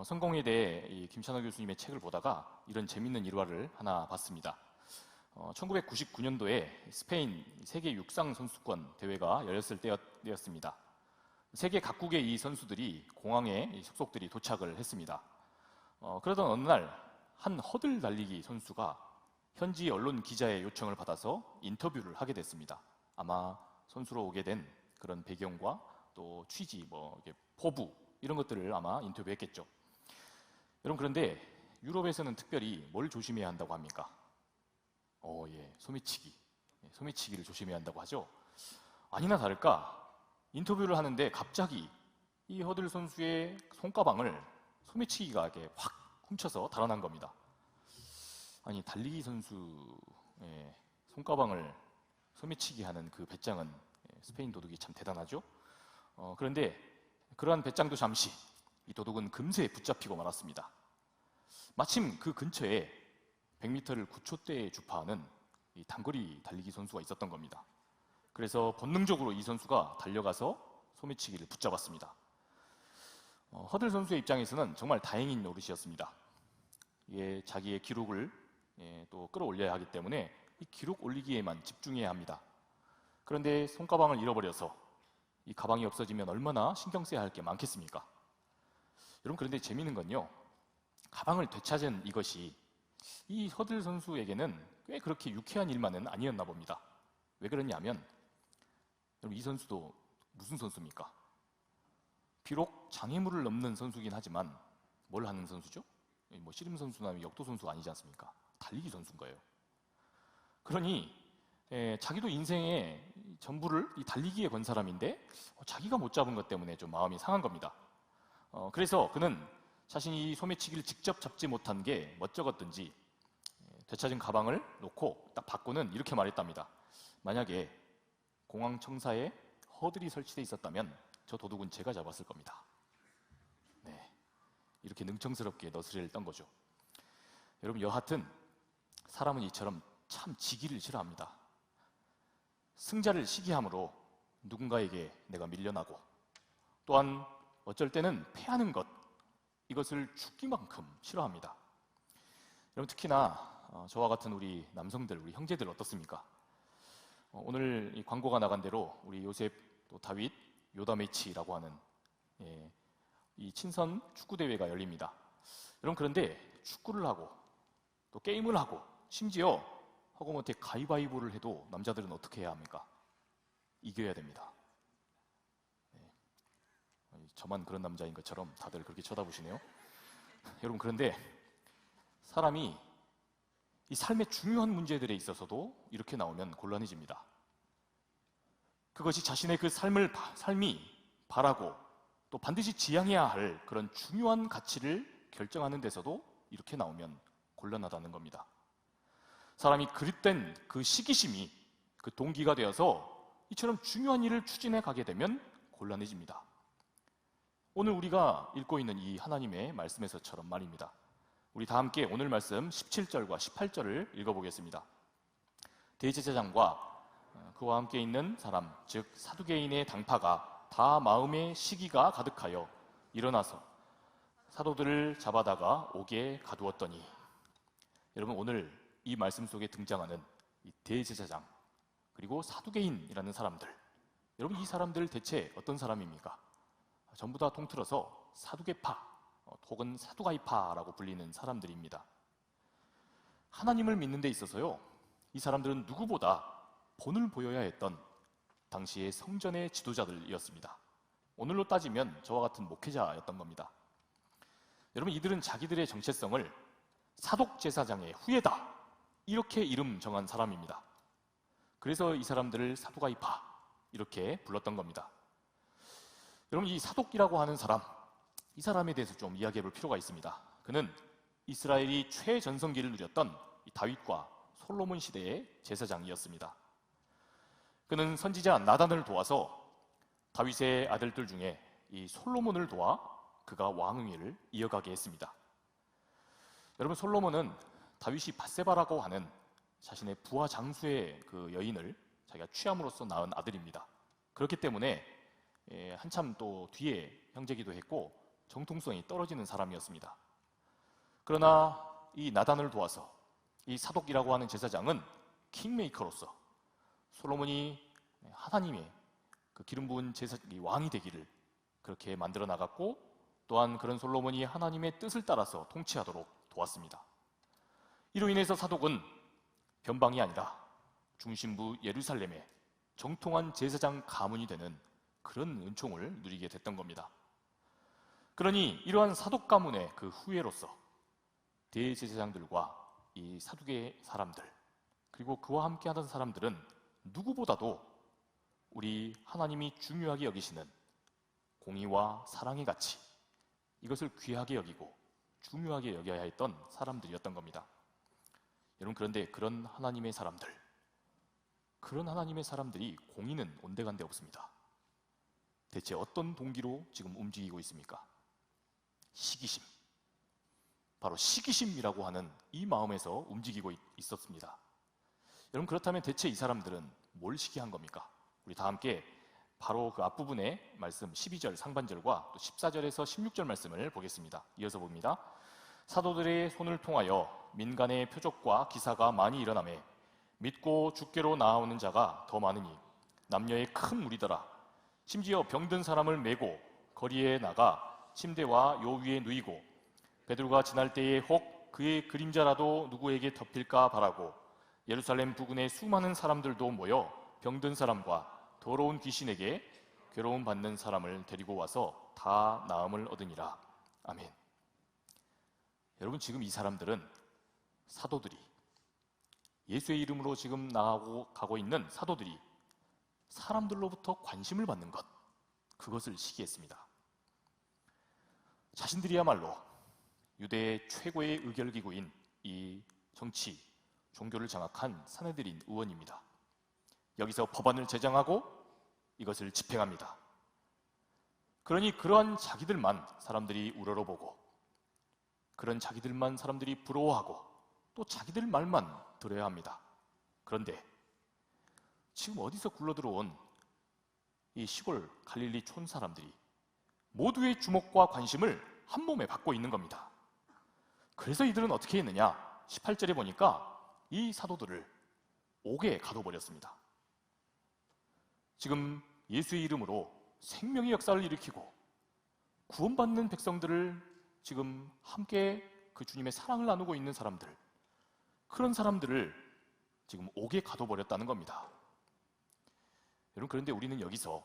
성공회대 이 김찬호 교수님의 책을 보다가 이런 재밌는 일화를 하나 봤습니다. 1999년도에 스페인 세계 육상 선수권 대회가 열렸을 때였습니다. 세계 각국의 이 선수들이 공항에 이 속속들이 도착을 했습니다. 그러던 어느 날 한 허들 달리기 선수가 현지 언론 기자의 요청을 받아서 인터뷰를 하게 됐습니다. 아마 선수로 오게 된 그런 배경과 또 취지, 포부 이런 것들을 아마 인터뷰했겠죠. 여러분, 그런데 유럽에서는 특별히 뭘 조심해야 한다고 합니까? 소매치기. 소매치기를 조심해야 한다고 하죠. 아니나 다를까 인터뷰를 하는데 갑자기 이 허들 선수의 손가방을 소매치기가 이렇게 확 훔쳐서 달아난 겁니다. 아니, 달리기 선수의 손가방을 소매치기 하는 그 배짱은 스페인 도둑이 참 대단하죠. 그런데 그러한 배짱도 잠시 이 도둑은 금세 붙잡히고 말았습니다. 마침 그 근처에 100m를 9초대에 주파하는 이 단거리 달리기 선수가 있었던 겁니다. 그래서 본능적으로 이 선수가 달려가서 소매치기를 붙잡았습니다. 허들 선수의 입장에서는 정말 다행인 노릇이었습니다. 자기의 기록을 또 끌어올려야 하기 때문에 이 기록 올리기에만 집중해야 합니다. 그런데 손가방을 잃어버려서 이 가방이 없어지면 얼마나 신경 써야 할 게 많겠습니까? 여러분, 그런데 재미있는 건요, 가방을 되찾은 이것이 이 허들 선수에게는 꽤 그렇게 유쾌한 일만은 아니었나 봅니다. 왜 그러냐면, 여러분, 이 선수도 무슨 선수입니까? 비록 장애물을 넘는 선수긴 하지만 뭘 하는 선수죠? 씨름 선수나 역도 선수가 아니지 않습니까? 달리기 선수인 거예요. 그러니 자기도 인생의 전부를 이 달리기에 건 사람인데 자기가 못 잡은 것 때문에 좀 마음이 상한 겁니다. 그래서 그는 자신이 소매치기를 직접 잡지 못한 게 멋쩍었든지 되찾은 가방을 놓고 딱 받고는 이렇게 말했답니다. 만약에 공항 청사에 허들이 설치되어 있었다면 저 도둑은 제가 잡았을 겁니다. 이렇게 능청스럽게 너스레를 떤 거죠. 여러분, 여하튼 사람은 이처럼 참 지기를 싫어합니다. 승자를 시기함으로 누군가에게 내가 밀려나고, 또한 어쩔 때는 패하는 것, 이것을 죽기만큼 싫어합니다. 여러분, 특히나 저와 같은 우리 남성들, 우리 형제들 어떻습니까? 오늘 이 광고가 나간 대로 우리 요셉 또 다윗 요다 매치라고 하는 이 친선 축구 대회가 열립니다. 여러분, 그런데 축구를 하고 또 게임을 하고 심지어 하다못해 가위바위보를 해도 남자들은 어떻게 해야 합니까? 이겨야 됩니다. 저만 그런 남자인 것처럼 다들 그렇게 쳐다보시네요. 여러분, 그런데 사람이 이 삶의 중요한 문제들에 있어서도 이렇게 나오면 곤란해집니다. 그것이 자신의 그 삶이 바라고 또 반드시 지향해야 할 그런 중요한 가치를 결정하는 데서도 이렇게 나오면 곤란하다는 겁니다. 사람이 그릇된 그 시기심이 그 동기가 되어서 이처럼 중요한 일을 추진해 가게 되면 곤란해집니다. 오늘 우리가 읽고 있는 이 하나님의 말씀에서처럼 말입니다. 우리 다 함께 오늘 말씀 17절과 18절을 읽어보겠습니다. 대제사장과 그와 함께 있는 사람, 즉 사두개인의 당파가 다 마음에 시기가 가득하여 일어나서 사도들을 잡아다가 옥에 가두었더니, 여러분, 오늘 이 말씀 속에 등장하는 이 대제사장 그리고 사두개인이라는 사람들, 여러분, 이 사람들 대체 어떤 사람입니까? 전부 다 통틀어서 사두개파 혹은 사두가이파라고 불리는 사람들입니다. 하나님을 믿는 데 있어서요, 이 사람들은 누구보다 본을 보여야 했던 당시의 성전의 지도자들이었습니다. 오늘로 따지면 저와 같은 목회자였던 겁니다. 여러분, 이들은 자기들의 정체성을 사독제사장의 후예다, 이렇게 이름 정한 사람입니다. 그래서 이 사람들을 사두가이파 이렇게 불렀던 겁니다. 여러분, 이 사독이라고 하는 사람, 이 사람에 대해서 좀 이야기해 볼 필요가 있습니다. 그는 이스라엘이 최전성기를 누렸던 다윗과 솔로몬 시대의 제사장이었습니다. 그는 선지자 나단을 도와서 다윗의 아들들 중에 이 솔로몬을 도와 그가 왕위를 이어가게 했습니다. 여러분, 솔로몬은 다윗이 밧세바라고 하는 자신의 부하 장수의 그 여인을 자기가 취함으로써 낳은 아들입니다. 그렇기 때문에 한참 또 뒤에 형제기도 했고 정통성이 떨어지는 사람이었습니다. 그러나 이 나단을 도와서 이 사독이라고 하는 제사장은 킹메이커로서 솔로몬이 하나님의 그 기름 부은 왕이 되기를 그렇게 만들어 나갔고, 또한 그런 솔로몬이 하나님의 뜻을 따라서 통치하도록 도왔습니다. 이로 인해서 사독은 변방이 아니라 중심부 예루살렘의 정통한 제사장 가문이 되는 그런 은총을 누리게 됐던 겁니다. 그러니 이러한 사독 가문의 그 후예로서 대제사장들과 이 사두개 사람들, 그리고 그와 함께 하던 사람들은 누구보다도 우리 하나님이 중요하게 여기시는 공의와 사랑의 가치, 이것을 귀하게 여기고 중요하게 여겨야 했던 사람들이었던 겁니다. 여러분, 그런데 그런 하나님의 사람들이 공의는 온데간데 없습니다. 대체 어떤 동기로 지금 움직이고 있습니까? 시기심. 바로 시기심이라고 하는 이 마음에서 움직이고 있었습니다. 여러분, 그렇다면 대체 이 사람들은 뭘 시기한 겁니까? 우리 다 함께 바로 그 앞부분의 말씀 12절 상반절과 또 14절에서 16절 말씀을 보겠습니다. 이어서 봅니다. 사도들의 손을 통하여 민간의 표적과 기사가 많이 일어나매 믿고 주께로 나아오는 자가 더 많으니 남녀의 큰 무리더라. 심지어 병든 사람을 메고 거리에 나가 침대와 요 위에 누이고 베드로가 지날 때에 혹 그의 그림자라도 누구에게 덮일까 바라고 예루살렘 부근의 수많은 사람들도 모여 병든 사람과 더러운 귀신에게 괴로움 받는 사람을 데리고 와서 다 나음을 얻으니라. 아멘. 여러분, 지금 이 사람들은 사도들이, 예수의 이름으로 지금 나가고 있는 사도들이 사람들로부터 관심을 받는 것, 그것을 시기했습니다. 자신들이야말로 유대의 최고의 의결기구인 이 정치, 종교를 장악한 사내들인 의원입니다. 여기서 법안을 제정하고 이것을 집행합니다. 그러니 그러한 자기들만 사람들이 우러러보고, 그런 자기들만 사람들이 부러워하고, 또 자기들 말만 들어야 합니다. 그런데 지금 어디서 굴러들어온 이 시골 갈릴리 촌 사람들이 모두의 주목과 관심을 한 몸에 받고 있는 겁니다. 그래서 이들은 어떻게 했느냐? 18절에 보니까 이 사도들을 옥에 가둬버렸습니다. 지금 예수의 이름으로 생명의 역사를 일으키고 구원받는 백성들을 지금 함께 그 주님의 사랑을 나누고 있는 사람들, 그런 사람들을 지금 옥에 가둬버렸다는 겁니다. 여러분, 그런데 우리는 여기서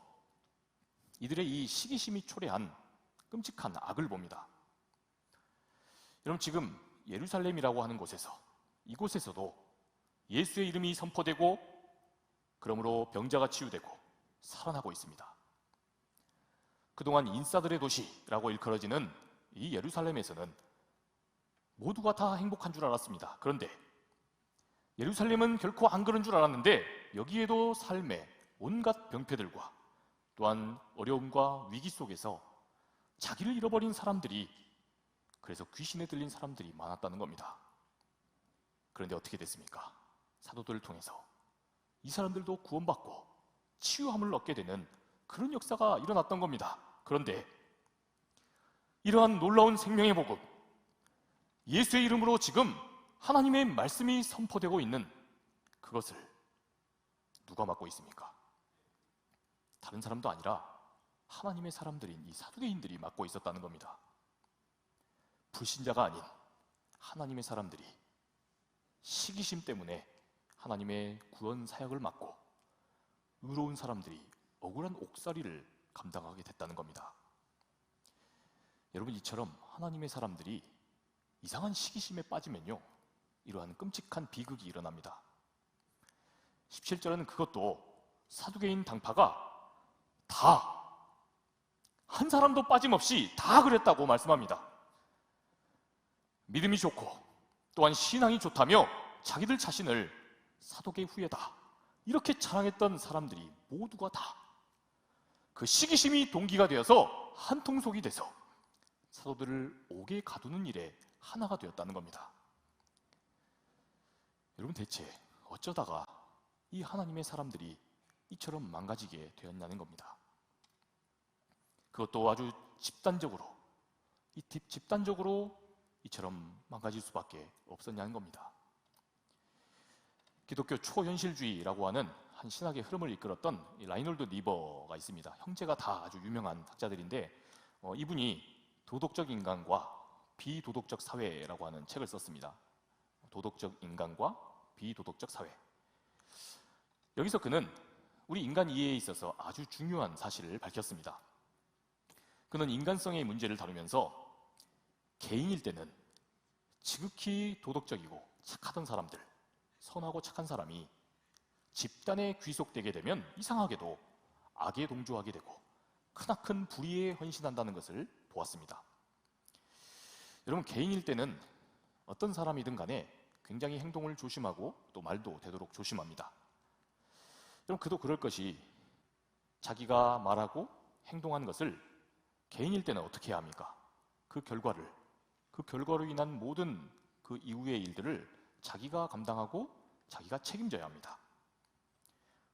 이들의 이 시기심이 초래한 끔찍한 악을 봅니다. 여러분, 지금 예루살렘이라고 하는 곳에서, 이곳에서도 예수의 이름이 선포되고 그러므로 병자가 치유되고 살아나고 있습니다. 그동안 인싸들의 도시라고 일컬어지는 이 예루살렘에서는 모두가 다 행복한 줄 알았습니다. 그런데 예루살렘은 결코 안 그런 줄 알았는데 여기에도 삶의 온갖 병폐들과 또한 어려움과 위기 속에서 자기를 잃어버린 사람들이, 그래서 귀신에 들린 사람들이 많았다는 겁니다. 그런데 어떻게 됐습니까? 사도들을 통해서 이 사람들도 구원받고 치유함을 얻게 되는 그런 역사가 일어났던 겁니다. 그런데 이러한 놀라운 생명의 복음, 예수의 이름으로 지금 하나님의 말씀이 선포되고 있는 그것을 누가 맡고 있습니까? 다른 사람도 아니라 하나님의 사람들인 이 사두개인들이 맡고 있었다는 겁니다. 불신자가 아닌 하나님의 사람들이 시기심 때문에 하나님의 구원 사역을 맡고 의로운 사람들이 억울한 옥살이를 감당하게 됐다는 겁니다. 여러분, 이처럼 하나님의 사람들이 이상한 시기심에 빠지면요, 이러한 끔찍한 비극이 일어납니다. 17절에는 그것도 사두개인 당파가 다, 한 사람도 빠짐없이 다 그랬다고 말씀합니다. 믿음이 좋고 또한 신앙이 좋다며 자기들 자신을 사독의 후예다, 이렇게 자랑했던 사람들이 모두가 다 그 시기심이 동기가 되어서 한 통속이 돼서 사도들을 옥에 가두는 일에 하나가 되었다는 겁니다. 여러분, 대체 어쩌다가 이 하나님의 사람들이 이처럼 망가지게 되었냐는 겁니다. 그것도 아주 집단적으로 이 집단적으로 이처럼 망가질 수밖에 없었냐는 겁니다. 기독교 초현실주의라고 하는 한 신학의 흐름을 이끌었던 이 라이놀드 니버가 있습니다. 형제가 다 아주 유명한 학자들인데 이분이 도덕적 인간과 비도덕적 사회라고 하는 책을 썼습니다. 도덕적 인간과 비도덕적 사회. 여기서 그는 우리 인간 이해에 있어서 아주 중요한 사실을 밝혔습니다. 그는 인간성의 문제를 다루면서 개인일 때는 지극히 도덕적이고 착하던 사람들, 선하고 착한 사람이 집단에 귀속되게 되면 이상하게도 악에 동조하게 되고 크나큰 불의에 헌신한다는 것을 보았습니다. 여러분, 개인일 때는 어떤 사람이든 간에 굉장히 행동을 조심하고 또 말도 되도록 조심합니다. 여러분, 그도 그럴 것이 자기가 말하고 행동하는 것을 개인일 때는 어떻게 해야 합니까? 그 결과로 인한 모든 그 이후의 일들을 자기가 감당하고 자기가 책임져야 합니다.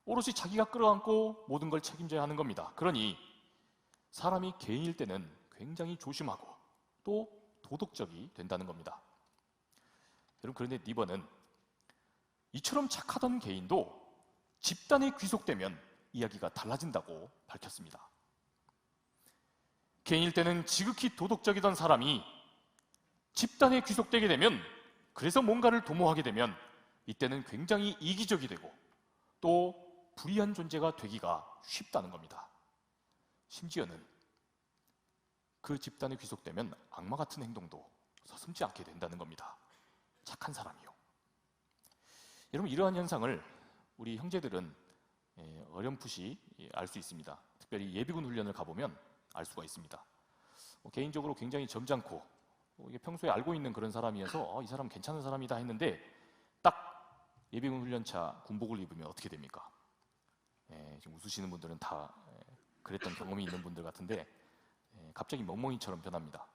오롯이 자기가 끌어안고 모든 걸 책임져야 하는 겁니다. 그러니 사람이 개인일 때는 굉장히 조심하고 또 도덕적이 된다는 겁니다. 여러분, 그런데 니버는 이처럼 착하던 개인도 집단에 귀속되면 이야기가 달라진다고 밝혔습니다. 개인일 때는 지극히 도덕적이던 사람이 집단에 귀속되게 되면, 그래서 뭔가를 도모하게 되면 이때는 굉장히 이기적이 되고 또 불의한 존재가 되기가 쉽다는 겁니다. 심지어는 그 집단에 귀속되면 악마 같은 행동도 서슴지 않게 된다는 겁니다. 착한 사람이요. 여러분, 이러한 현상을 우리 형제들은 어렴풋이 알 수 있습니다. 특별히 예비군 훈련을 가보면 알 수가 있습니다. 개인적으로 굉장히 점잖고 평소에 알고 있는 그런 사람이어서 이 사람 괜찮은 사람이다 했는데 딱 예비군 훈련차 군복을 입으면 어떻게 됩니까? 지금 웃으시는 분들은 다 그랬던 경험이 있는 분들 같은데 갑자기 멍멍이처럼 변합니다.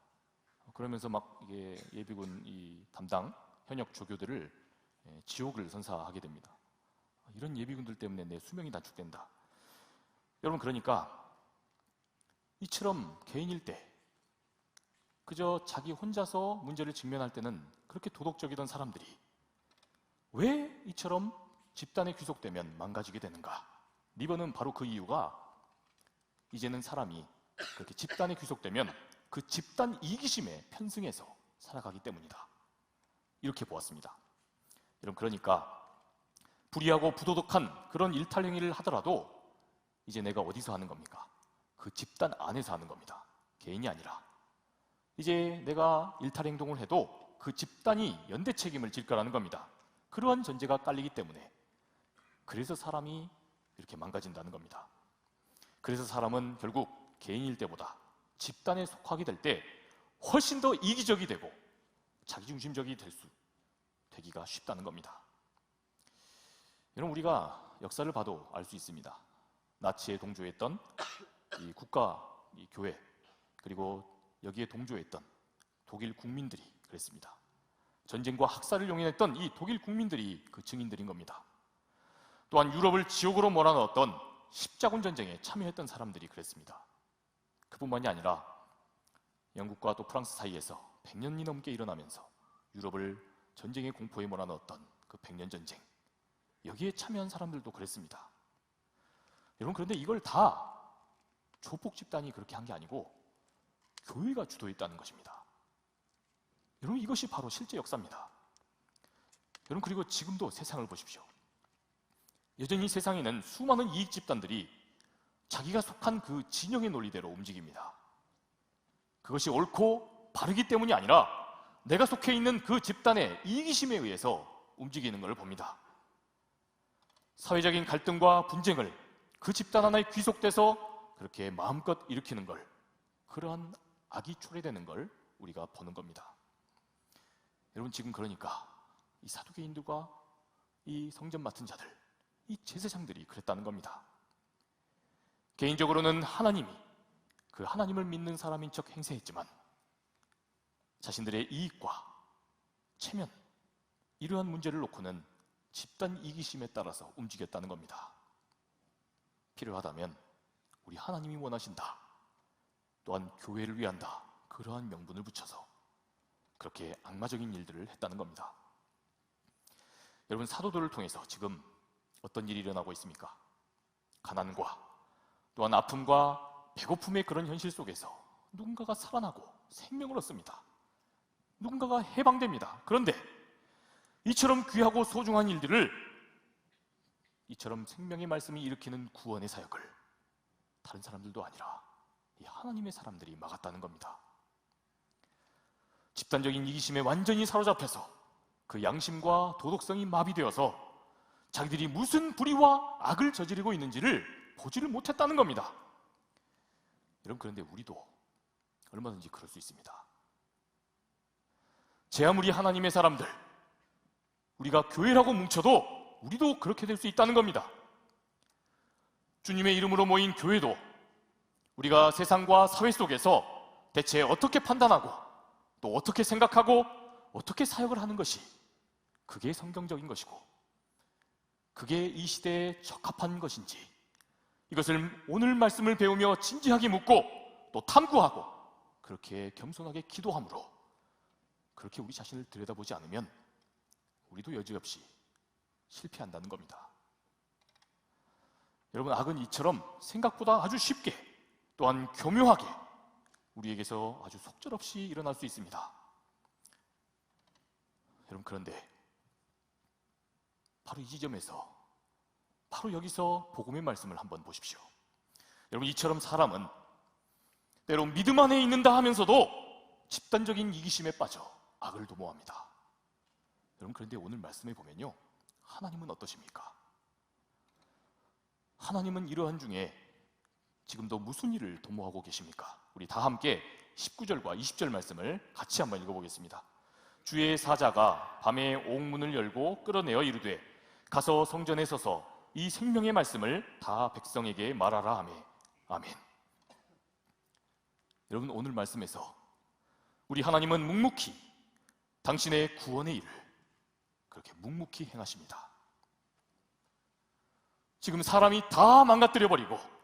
그러면서 막 이게 예비군 이 담당 현역 조교들을 지옥을 선사하게 됩니다. 이런 예비군들 때문에 내 수명이 단축된다. 여러분, 그러니까 이처럼 개인일 때 그저 자기 혼자서 문제를 직면할 때는 그렇게 도덕적이던 사람들이 왜 이처럼 집단에 귀속되면 망가지게 되는가? 니버는 바로 그 이유가 이제는 사람이 그렇게 집단에 귀속되면 그 집단 이기심에 편승해서 살아가기 때문이다. 이렇게 보았습니다. 여러분, 그러니까 불의하고 부도덕한 그런 일탈 행위를 하더라도 이제 내가 어디서 하는 겁니까? 그 집단 안에서 하는 겁니다. 개인이 아니라. 이제 내가 일탈 행동을 해도 그 집단이 연대 책임을 질 거라는 겁니다. 그러한 전제가 깔리기 때문에 그래서 사람이 이렇게 망가진다는 겁니다. 그래서 사람은 결국 개인일 때보다 집단에 속하게 될 때 훨씬 더 이기적이 되고 자기중심적이 되기가 쉽다는 겁니다. 여러분, 우리가 역사를 봐도 알 수 있습니다. 나치에 동조했던 이 국가, 이 교회, 그리고 여기에 동조했던 독일 국민들이 그랬습니다. 전쟁과 학살을 용인했던 이 독일 국민들이 그 증인들인 겁니다. 또한 유럽을 지옥으로 몰아넣었던 십자군 전쟁에 참여했던 사람들이 그랬습니다. 그뿐만이 아니라 영국과 또 프랑스 사이에서 100년이 넘게 일어나면서 유럽을 전쟁의 공포에 몰아넣었던 그 100년 전쟁, 여기에 참여한 사람들도 그랬습니다. 여러분, 그런데 이걸 다 조폭 집단이 그렇게 한 게 아니고 교회가 주도했다는 것입니다. 여러분, 이것이 바로 실제 역사입니다. 여러분, 그리고 지금도 세상을 보십시오. 여전히 세상에는 수많은 이익 집단들이 자기가 속한 그 진영의 논리대로 움직입니다. 그것이 옳고 바르기 때문이 아니라 내가 속해 있는 그 집단의 이기심에 의해서 움직이는 것을 봅니다. 사회적인 갈등과 분쟁을 그 집단 하나에 귀속돼서 그렇게 마음껏 일으키는 걸, 그러한 악이 초래되는 걸 우리가 보는 겁니다. 여러분, 지금 그러니까 이 사두개인들과 이 성전 맡은 자들, 이 제사장들이 그랬다는 겁니다. 개인적으로는 하나님이 그 하나님을 믿는 사람인 척 행세했지만 자신들의 이익과 체면, 이러한 문제를 놓고는 집단 이기심에 따라서 움직였다는 겁니다. 필요하다면 우리 하나님이 원하신다, 또한 교회를 위한다, 그러한 명분을 붙여서 그렇게 악마적인 일들을 했다는 겁니다. 여러분, 사도들을 통해서 지금 어떤 일이 일어나고 있습니까? 가난과 또한 아픔과 배고픔의 그런 현실 속에서 누군가가 살아나고 생명을 얻습니다. 누군가가 해방됩니다. 그런데 이처럼 귀하고 소중한 일들을, 이처럼 생명의 말씀이 일으키는 구원의 사역을 다른 사람들도 아니라 이 하나님의 사람들이 막았다는 겁니다. 집단적인 이기심에 완전히 사로잡혀서 그 양심과 도덕성이 마비되어서 자기들이 무슨 불의와 악을 저지르고 있는지를 보지를 못했다는 겁니다. 여러분, 그런데 우리도 얼마든지 그럴 수 있습니다. 제 아무리 하나님의 사람들, 우리가 교회라고 뭉쳐도 우리도 그렇게 될 수 있다는 겁니다. 주님의 이름으로 모인 교회도 우리가 세상과 사회 속에서 대체 어떻게 판단하고 또 어떻게 생각하고 어떻게 사역을 하는 것이, 그게 성경적인 것이고 그게 이 시대에 적합한 것인지, 이것을 오늘 말씀을 배우며 진지하게 묻고 또 탐구하고 그렇게 겸손하게 기도함으로 그렇게 우리 자신을 들여다보지 않으면 우리도 여지없이 실패한다는 겁니다. 여러분, 악은 이처럼 생각보다 아주 쉽게 또한 교묘하게 우리에게서 아주 속절없이 일어날 수 있습니다. 여러분, 그런데 바로 이 지점에서, 바로 여기서 복음의 말씀을 한번 보십시오. 여러분, 이처럼 사람은 때로 믿음 안에 있는다 하면서도 집단적인 이기심에 빠져 악을 도모합니다. 여러분, 그런데 오늘 말씀에 보면요, 하나님은 어떠십니까? 하나님은 이러한 중에 지금도 무슨 일을 도모하고 계십니까? 우리 다 함께 19절과 20절 말씀을 같이 한번 읽어보겠습니다. 주의 사자가 밤에 옥문을 열고 끌어내어 이르되 가서 성전에 서서 이 생명의 말씀을 다 백성에게 말하라 하매. 아멘. 여러분, 오늘 말씀에서 우리 하나님은 묵묵히 당신의 구원의 일을 그렇게 묵묵히 행하십니다. 지금 사람이 다 망가뜨려버리고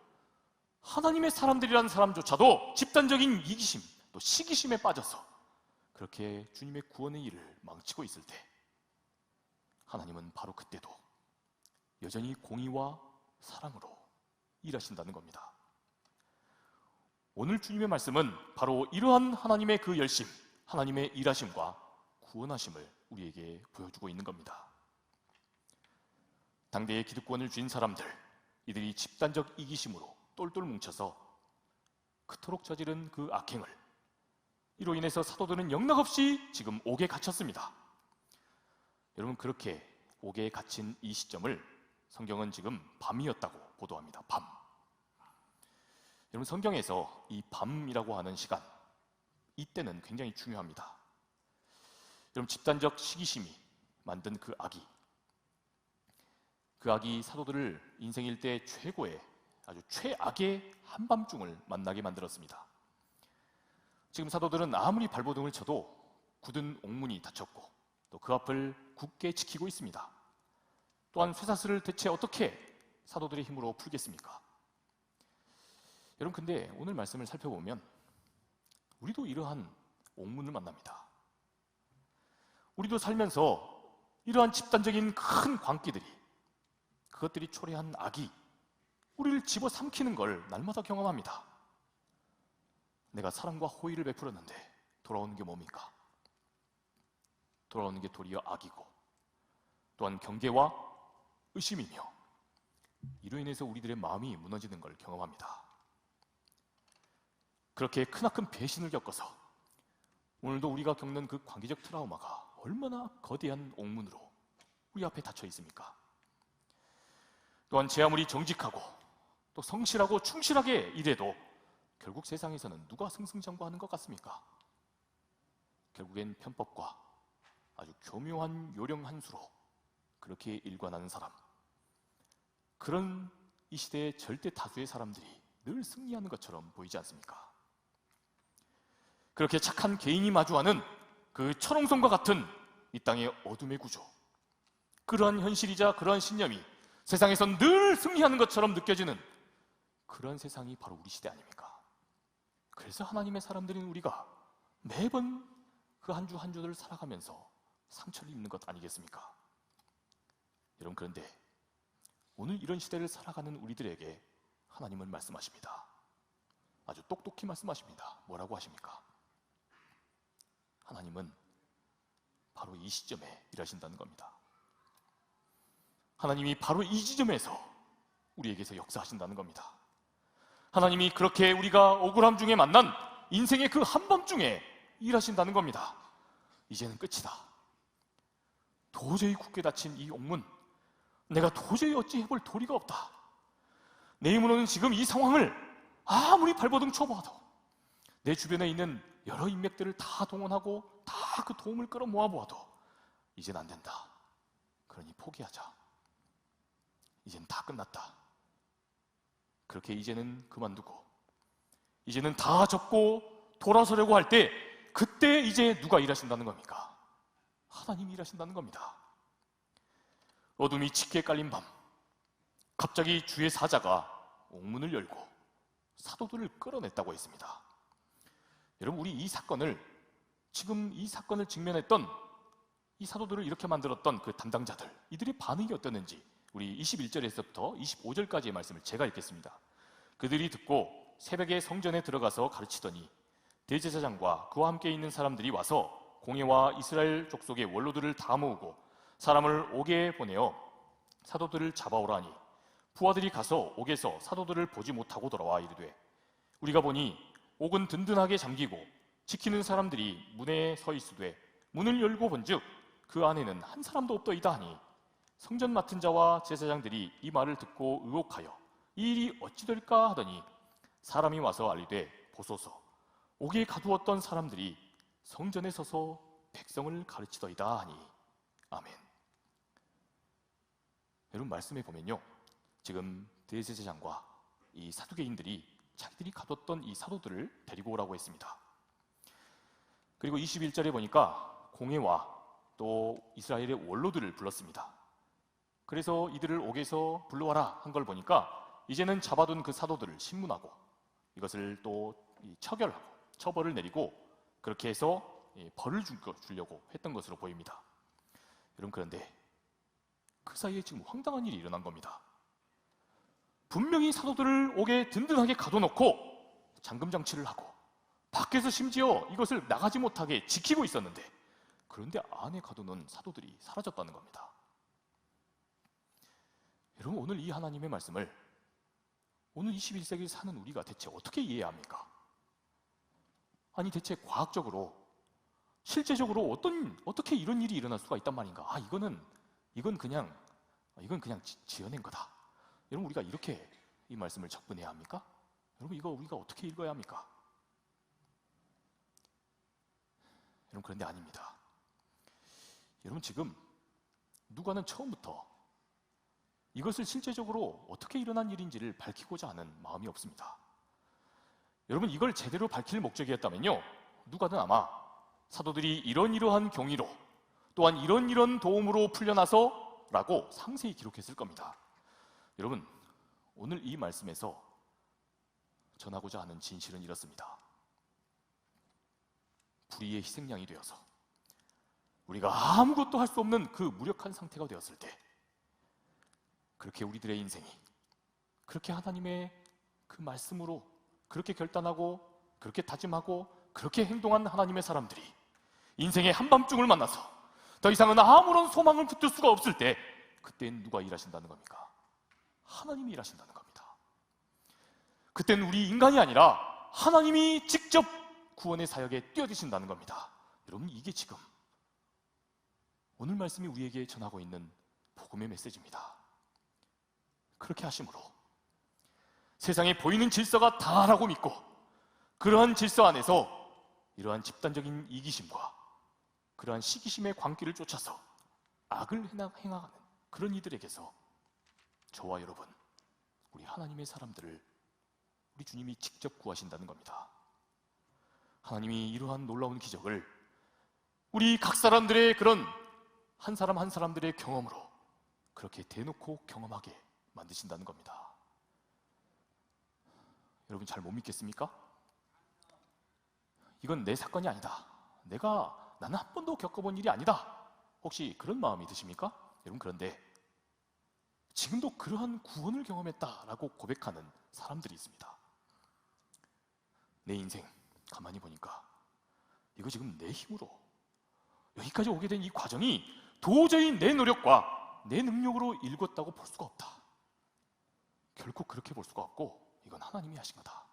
하나님의 사람들이라는 사람조차도 집단적인 이기심 또 시기심에 빠져서 그렇게 주님의 구원의 일을 망치고 있을 때, 하나님은 바로 그때도 여전히 공의와 사랑으로 일하신다는 겁니다. 오늘 주님의 말씀은 바로 이러한 하나님의 그 열심, 하나님의 일하심과 구원하심을 우리에게 보여주고 있는 겁니다. 당대의 기득권을 쥔 사람들, 이들이 집단적 이기심으로 똘똘 뭉쳐서 그토록 저지른 그 악행을, 이로 인해서 사도들은 영락없이 지금 옥에 갇혔습니다. 여러분, 그렇게 옥에 갇힌 이 시점을 성경은 지금 밤이었다고 보도합니다. 밤. 여러분, 성경에서 이 밤이라고 하는 시간, 이때는 굉장히 중요합니다. 여러분, 집단적 시기심이 만든 그 악이 사도들을 인생 일대 최고의, 아주 최악의 한밤중을 만나게 만들었습니다. 지금 사도들은 아무리 발버둥을 쳐도 굳은 옥문이 닫혔고 또 그 앞을 굳게 지키고 있습니다. 또한 쇠사슬을 대체 어떻게 사도들의 힘으로 풀겠습니까? 여러분, 근데 오늘 말씀을 살펴보면 우리도 이러한 옥문을 만납니다. 우리도 살면서 이러한 집단적인 큰 광기들이, 그것들이 초래한 악이 우리를 집어삼키는 걸 날마다 경험합니다. 내가 사랑과 호의를 베풀었는데 돌아오는 게 뭡니까? 돌아오는 게 도리어 악이고 또한 경계와 의심이며, 이로 인해서 우리들의 마음이 무너지는 걸 경험합니다. 그렇게 크나큰 배신을 겪어서 오늘도 우리가 겪는 그 관계적 트라우마가 얼마나 거대한 옥문으로 우리 앞에 닫혀 있습니까? 또한 제 아무리 정직하고 또 성실하고 충실하게 일해도 결국 세상에서는 누가 승승장구하는 것 같습니까? 결국엔 편법과 아주 교묘한 요령 한 수로 그렇게 일관하는 사람, 그런 이 시대의 절대 다수의 사람들이 늘 승리하는 것처럼 보이지 않습니까? 그렇게 착한 개인이 마주하는 그 철옹성과 같은 이 땅의 어둠의 구조, 그러한 현실이자 그러한 신념이 세상에선 늘 승리하는 것처럼 느껴지는 그런 세상이 바로 우리 시대 아닙니까? 그래서 하나님의 사람들인 우리가 매번 그 한 주 한 주를 살아가면서 상처를 입는 것 아니겠습니까? 여러분, 그런데 오늘 이런 시대를 살아가는 우리들에게 하나님은 말씀하십니다. 아주 똑똑히 말씀하십니다. 뭐라고 하십니까? 하나님은 바로 이 시점에 일하신다는 겁니다. 하나님이 바로 이 지점에서 우리에게서 역사하신다는 겁니다. 하나님이 그렇게 우리가 억울함 중에 만난 인생의 그 한밤중에 일하신다는 겁니다. 이제는 끝이다. 도저히 굳게 닫힌 이 옥문, 내가 도저히 어찌 해볼 도리가 없다. 내 힘으로는 지금 이 상황을 아무리 발버둥 쳐봐도 내 주변에 있는 여러 인맥들을 다 동원하고 다 그 도움을 끌어 모아보아도 이젠 안 된다. 그러니 포기하자. 이젠 다 끝났다. 그렇게 이제는 그만두고 이제는 다 접고 돌아서려고 할 때, 그때 이제 누가 일하신다는 겁니까? 하나님이 일하신다는 겁니다. 어둠이 짙게 깔린 밤, 갑자기 주의 사자가 옥문을 열고 사도들을 끌어냈다고 했습니다. 여러분, 우리 이 사건을, 지금 이 사건을 직면했던 이 사도들을 이렇게 만들었던 그 담당자들, 이들의 반응이 어땠는지 우리 21절에서부터 25절까지의 말씀을 제가 읽겠습니다. 그들이 듣고 새벽에 성전에 들어가서 가르치더니 대제사장과 그와 함께 있는 사람들이 와서 공회와 이스라엘 족속의 원로들을 다 모으고 사람을 옥에 보내어 사도들을 잡아오라니, 부하들이 가서 옥에서 사도들을 보지 못하고 돌아와 이르되, 우리가 보니 옥은 든든하게 잠기고 지키는 사람들이 문에 서 있으되 문을 열고 본즉 그 안에는 한 사람도 없더이다 하니, 성전 맡은 자와 제사장들이 이 말을 듣고 의혹하여 이 일이 어찌 될까 하더니 사람이 와서 알리되, 보소서 옥에 가두었던 사람들이 성전에 서서 백성을 가르치더이다 하니. 아멘. 여러분, 말씀에 보면요, 지금 대제사장과 이 사두개인들이 자기들이 가뒀던 이 사도들을 데리고 오라고 했습니다. 그리고 21절에 보니까 공회와 또 이스라엘의 원로들을 불렀습니다. 그래서 이들을 옥에서 불러와라 한 걸 보니까 이제는 잡아둔 그 사도들을 신문하고 이것을 또 처결하고 처벌을 내리고 그렇게 해서 벌을 주려고 했던 것으로 보입니다. 여러분, 그런데 그 사이에 지금 황당한 일이 일어난 겁니다. 분명히 사도들을 옥에 든든하게 가둬놓고 잠금장치를 하고 밖에서 심지어 이것을 나가지 못하게 지키고 있었는데, 그런데 안에 가두는 사도들이 사라졌다는 겁니다. 여러분, 오늘 이 하나님의 말씀을 오늘 21세기를 사는 우리가 대체 어떻게 이해해야 합니까? 아니, 대체 과학적으로, 실제적으로 어떻게 이런 일이 일어날 수가 있단 말인가? 이건 그냥 지어낸 거다. 여러분, 우리가 이렇게 이 말씀을 접근해야 합니까? 여러분, 이거 우리가 어떻게 읽어야 합니까? 여러분, 그런데 아닙니다. 여러분, 지금 누가는 처음부터 이것을 실제적으로 어떻게 일어난 일인지를 밝히고자 하는 마음이 없습니다. 여러분, 이걸 제대로 밝힐 목적이었다면요, 누가는 아마 사도들이 이러한 경위로 또한 이런 도움으로 풀려나서 라고 상세히 기록했을 겁니다. 여러분, 오늘 이 말씀에서 전하고자 하는 진실은 이렇습니다. 불의의 희생양이 되어서 우리가 아무것도 할 수 없는 그 무력한 상태가 되었을 때, 그렇게 우리들의 인생이 그렇게 하나님의 그 말씀으로 그렇게 결단하고 그렇게 다짐하고 그렇게 행동한 하나님의 사람들이 인생의 한밤중을 만나서 더 이상은 아무런 소망을 붙들 수가 없을 때, 그때는 누가 일하신다는 겁니까? 하나님이 일하신다는 겁니다. 그때는 우리 인간이 아니라 하나님이 직접 구원의 사역에 뛰어드신다는 겁니다. 여러분, 이게 지금 오늘 말씀이 우리에게 전하고 있는 복음의 메시지입니다. 그렇게 하심으로 세상에 보이는 질서가 다라고 믿고 그러한 질서 안에서 이러한 집단적인 이기심과 그러한 시기심의 광기를 쫓아서 악을 행하는 그런 이들에게서 저와 여러분, 우리 하나님의 사람들을 우리 주님이 직접 구하신다는 겁니다. 하나님이 이러한 놀라운 기적을 우리 각 사람들의 그런 한 사람 한 사람들의 경험으로 그렇게 대놓고 경험하게 만드신다는 겁니다. 여러분, 잘 못 믿겠습니까? 이건 내 사건이 아니다. 나는 한 번도 겪어본 일이 아니다. 혹시 그런 마음이 드십니까? 여러분, 그런데 지금도 그러한 구원을 경험했다라고 고백하는 사람들이 있습니다. 내 인생 가만히 보니까 이거 지금 내 힘으로 여기까지 오게 된 이 과정이 도저히 내 노력과 내 능력으로 일궜다고 볼 수가 없다. 결코 그렇게 볼 수가 없고 이건 하나님이 하신 거다.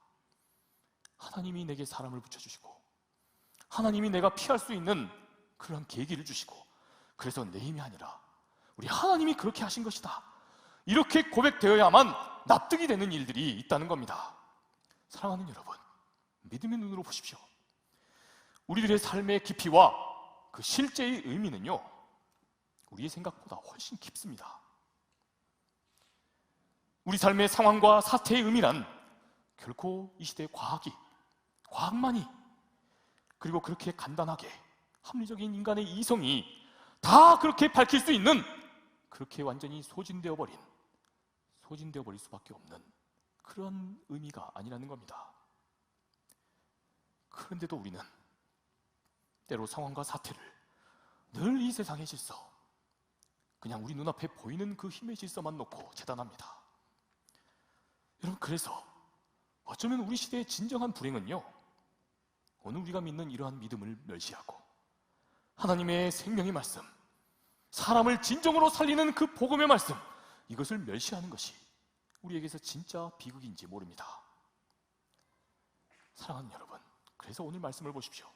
하나님이 내게 사람을 붙여주시고 하나님이 내가 피할 수 있는 그런 계기를 주시고 그래서 내 힘이 아니라 우리 하나님이 그렇게 하신 것이다. 이렇게 고백되어야만 납득이 되는 일들이 있다는 겁니다. 사랑하는 여러분, 믿음의 눈으로 보십시오. 우리들의 삶의 깊이와 그 실제의 의미는요, 우리의 생각보다 훨씬 깊습니다. 우리 삶의 상황과 사태의 의미란 결코 이 시대의 과학만이, 그리고 그렇게 간단하게 합리적인 인간의 이성이 다 그렇게 밝힐 수 있는, 그렇게 완전히 소진되어 버릴 수밖에 없는 그런 의미가 아니라는 겁니다. 그런데도 우리는 때로 상황과 사태를 늘 이 세상의 질서, 그냥 우리 눈앞에 보이는 그 힘의 질서만 놓고 재단합니다. 여러분, 그래서 어쩌면 우리 시대의 진정한 불행은요, 오늘 우리가 믿는 이러한 믿음을 멸시하고 하나님의 생명의 말씀, 사람을 진정으로 살리는 그 복음의 말씀, 이것을 멸시하는 것이 우리에게서 진짜 비극인지 모릅니다. 사랑하는 여러분, 그래서 오늘 말씀을 보십시오.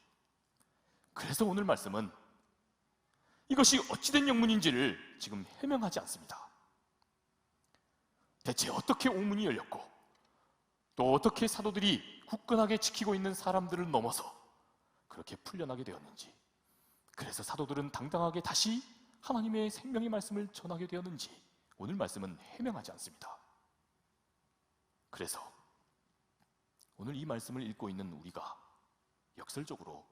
그래서 오늘 말씀은 이것이 어찌된 영문인지를 지금 해명하지 않습니다. 대체 어떻게 옥문이 열렸고 또 어떻게 사도들이 굳건하게 지키고 있는 사람들을 넘어서 그렇게 풀려나게 되었는지, 그래서 사도들은 당당하게 다시 하나님의 생명의 말씀을 전하게 되었는지 오늘 말씀은 해명하지 않습니다. 그래서 오늘 이 말씀을 읽고 있는 우리가 역설적으로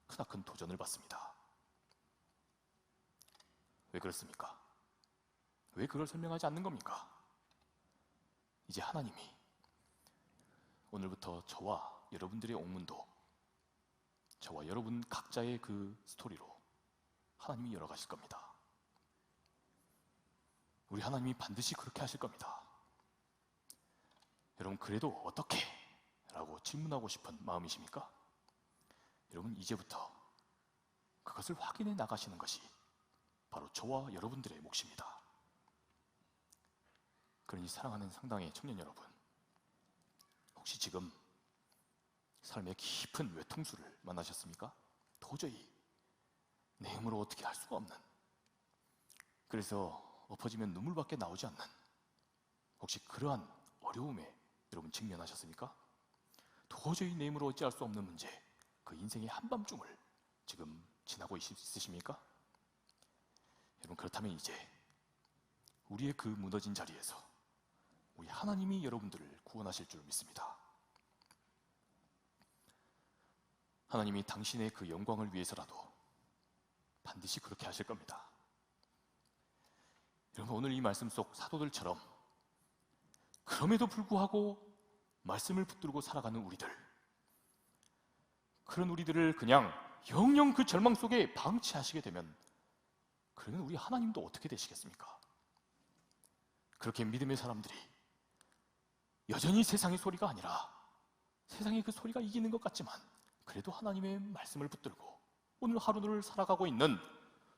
크나큰 도전을 받습니다. 왜 그렇습니까? 왜 그걸 설명하지 않는 겁니까? 이제 하나님이 오늘부터 저와 여러분들의 옥문도, 저와 여러분 각자의 그 스토리로 하나님이 열어가실 겁니다. 우리 하나님이 반드시 그렇게 하실 겁니다. 여러분, 그래도 어떻게? 라고 질문하고 싶은 마음이십니까? 여러분, 이제부터 그것을 확인해 나가시는 것이 바로 저와 여러분들의 몫입니다. 그러니 사랑하는 상당의 청년 여러분, 혹시 지금 삶의 깊은 외통수를 만나셨습니까? 도저히 내 힘으로 어떻게 할 수가 없는, 그래서 엎어지면 눈물밖에 나오지 않는, 혹시 그러한 어려움에 여러분 직면하셨습니까? 도저히 내 힘으로 어찌할 수 없는 문제, 그 인생의 한밤중을 지금 지나고 있으십니까? 여러분, 그렇다면 이제 우리의 그 무너진 자리에서 우리 하나님이 여러분들을 구원하실 줄 믿습니다. 하나님이 당신의 그 영광을 위해서라도 반드시 그렇게 하실 겁니다. 여러분, 오늘 이 말씀 속 사도들처럼 그럼에도 불구하고 말씀을 붙들고 살아가는 우리들, 그런 우리들을 그냥 영영 그 절망 속에 방치하시게 되면, 그러면 우리 하나님도 어떻게 되시겠습니까? 그렇게 믿음의 사람들이 여전히 세상의 소리가 아니라 세상의 그 소리가 이기는 것 같지만 그래도 하나님의 말씀을 붙들고 오늘 하루를 살아가고 있는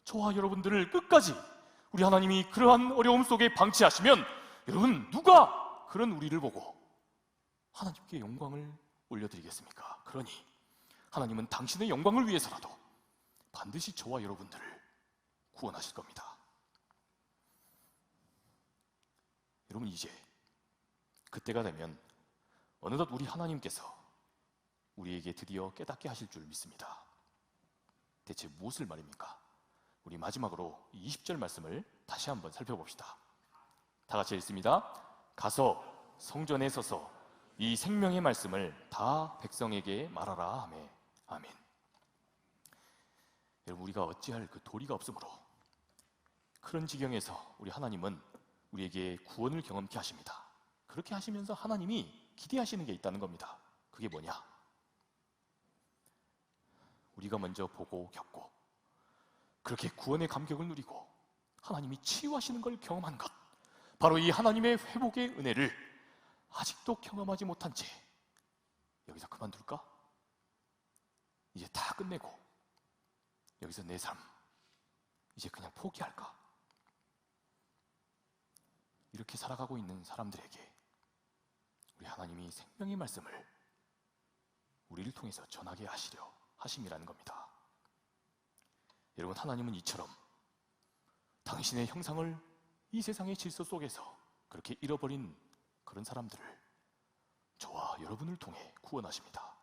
저와 여러분들을 끝까지 우리 하나님이 그러한 어려움 속에 방치하시면, 여러분, 누가 그런 우리를 보고 하나님께 영광을 올려드리겠습니까? 그러니 하나님은 당신의 영광을 위해서라도 반드시 저와 여러분들을 구원하실 겁니다. 여러분, 이제 그때가 되면 어느덧 우리 하나님께서 우리에게 드디어 깨닫게 하실 줄 믿습니다. 대체 무엇을 말입니까? 우리 마지막으로 20절 말씀을 다시 한번 살펴봅시다. 다 같이 읽습니다. 가서 성전에 서서 이 생명의 말씀을 다 백성에게 말하라 하매. 아멘. 여러분, 우리가 어찌할 그 도리가 없으므로 그런 지경에서 우리 하나님은 우리에게 구원을 경험케 하십니다. 그렇게 하시면서 하나님이 기대하시는 게 있다는 겁니다. 그게 뭐냐? 우리가 먼저 보고 겪고 그렇게 구원의 감격을 누리고 하나님이 치유하시는 걸 경험한 것, 바로 이 하나님의 회복의 은혜를 아직도 경험하지 못한 채 여기서 그만둘까? 이제 다 끝내고 여기서 내 삶 이제 그냥 포기할까? 이렇게 살아가고 있는 사람들에게 우리 하나님이 생명의 말씀을 우리를 통해서 전하게 하시려 하심이라는 겁니다. 여러분, 하나님은 이처럼 당신의 형상을 이 세상의 질서 속에서 그렇게 잃어버린 그런 사람들을 저와 여러분을 통해 구원하십니다.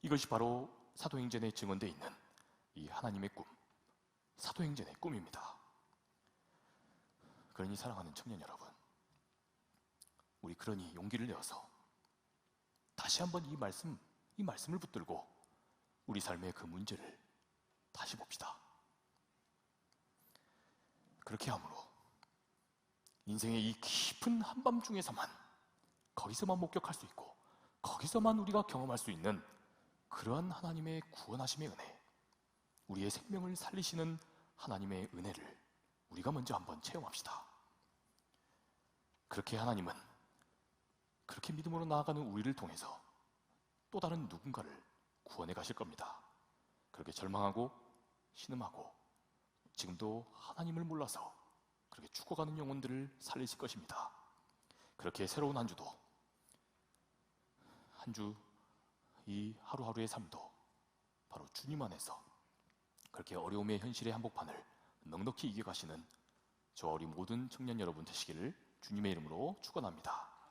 이것이 바로 사도행전에 증언되어 있는 이 하나님의 꿈, 사도행전의 꿈입니다. 그러니 사랑하는 청년 여러분, 우리 그러니 용기를 내어서 다시 한번 이 말씀을 붙들고 우리 삶의 그 문제를 다시 봅시다. 그렇게 함으로 인생의 이 깊은 한밤중에서만, 거기서만 목격할 수 있고 거기서만 우리가 경험할 수 있는 그러한 하나님의 구원하심의 은혜, 우리의 생명을 살리시는 하나님의 은혜를 우리가 먼저 한번 체험합시다. 그렇게 하나님은 그렇게 믿음으로 나아가는 우리를 통해서 또 다른 누군가를 구원해 가실 겁니다. 그렇게 절망하고 신음하고 지금도 하나님을 몰라서 그렇게 죽어가는 영혼들을 살리실 것입니다. 그렇게 새로운 한 주도, 한 주 이 하루하루의 삶도 바로 주님 안에서 그렇게 어려움의 현실의 한복판을 넉넉히 이겨가시는 저와 우리 모든 청년 여러분 되시기를 주님의 이름으로 축원합니다.